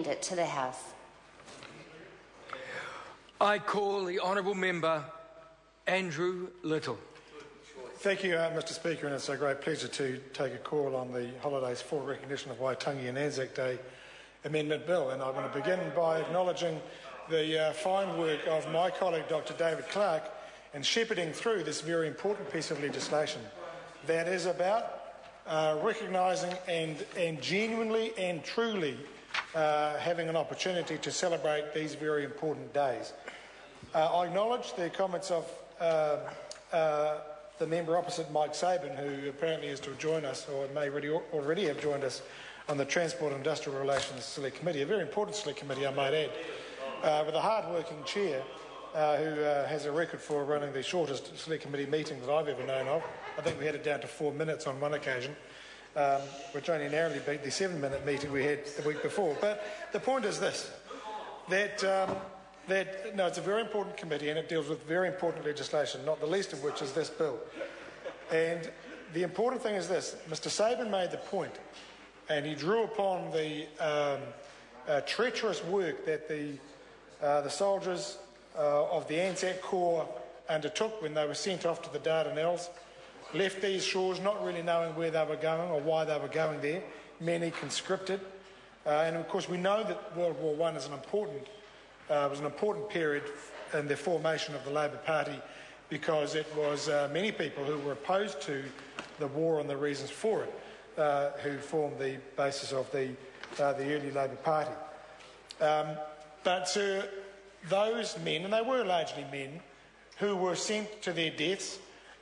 It to the House. I call the Honourable Member Andrew Little. Thank you, Mr Speaker, and it's a great pleasure to take a call on the holidays for recognition of Waitangi and Anzac Day Amendment Bill. And I want to begin by acknowledging the fine work of my colleague Dr David Clark in shepherding through this very important piece of legislation that is about recognising and genuinely and truly having an opportunity to celebrate these very important days. I acknowledge the comments of the member opposite, Mike Sabin, who apparently is to join us, or may already have joined us, on the Transport and Industrial Relations Select Committee, a very important Select Committee, I might add, with a hard-working chair who has a record for running the shortest Select Committee meeting that I've ever known of. I think we had it down to 4 minutes on one occasion, which only narrowly beat the 7-minute meeting we had the week before. But the point is this, that it's a very important committee and it deals with very important legislation, not the least of which is this bill. And the important thing is this: Mr Sabin made the point, and he drew upon the treacherous work that the soldiers of the Anzac Corps undertook when they were sent off to the Dardanelles, left these shores not really knowing where they were going or why they were going there, many conscripted. And of course we know that World War I is was an important period in the formation of the Labour Party, because it was many people who were opposed to the war and the reasons for it who formed the basis of the early Labour Party. But those men, and they were largely men, who were sent to their deaths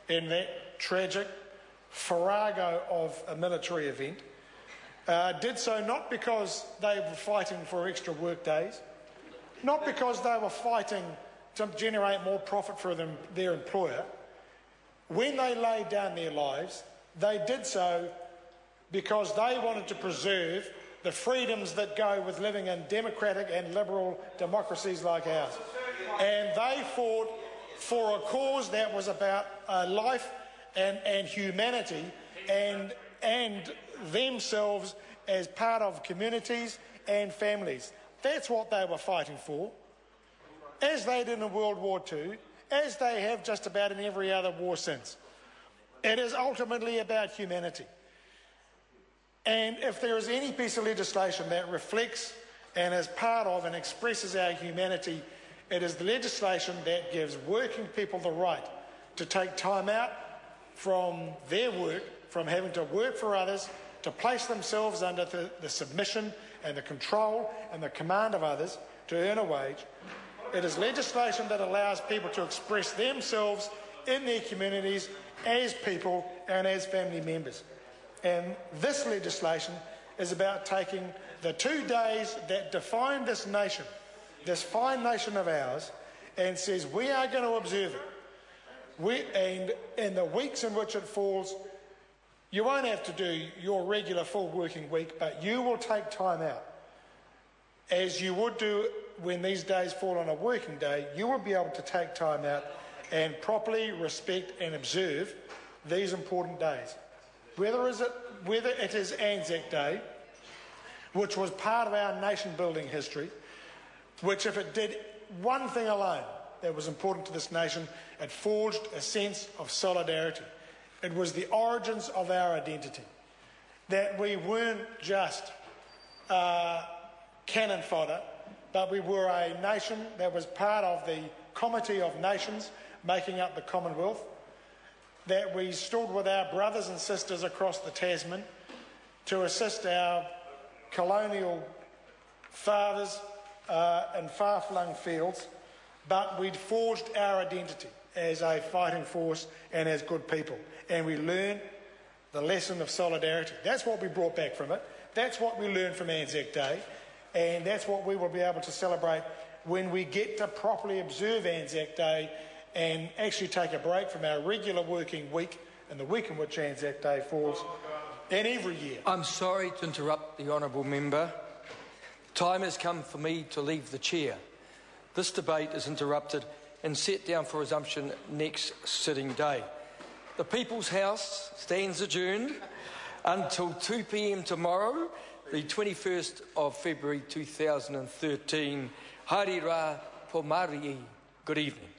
in that tragic farrago of a military event, did so not because they were fighting for extra work days, not because they were fighting to generate more profit for their employer. When they laid down their lives, they did so because they wanted to preserve the freedoms that go with living in democratic and liberal democracies like ours. And they fought for a cause that was about life and humanity and themselves as part of communities and families. That's what they were fighting for, as they did in World War II, as they have just about in every other war since. It is ultimately about humanity. And if there is any piece of legislation that reflects and is part of and expresses our humanity, it is the legislation that gives working people the right to take time out from their work, from having to work for others, to place themselves under the submission and the control and the command of others to earn a wage. It is legislation that allows people to express themselves in their communities as people and as family members. And this legislation is about taking the 2 days that define this nation, this fine nation of ours, and says we are going to observe it. And in the weeks in which it falls, you won't have to do your regular full working week, but you will take time out, as you would do when these days fall on a working day. You will be able to take time out and properly respect and observe these important days. Whether it is Anzac Day, which was part of our nation-building history, which, if it did one thing alone that was important to this nation, it forged a sense of solidarity. It was the origins of our identity, that we weren't just cannon fodder, but we were a nation that was part of the comity of nations making up the Commonwealth, that we stood with our brothers and sisters across the Tasman to assist our colonial fathers in far-flung fields, but we'd forged our identity as a fighting force and as good people. And we learned the lesson of solidarity. That's what we brought back from it. That's what we learned from Anzac Day. And that's what we will be able to celebrate when we get to properly observe Anzac Day and actually take a break from our regular working week and the week in which Anzac Day falls, and every year. I'm sorry to interrupt the Honourable Member. Time has come for me to leave the chair. This debate is interrupted and set down for resumption next sitting day. The People's House stands adjourned until 2 p.m. tomorrow, the 21st of February 2013. Haere rā po Māori. Good evening.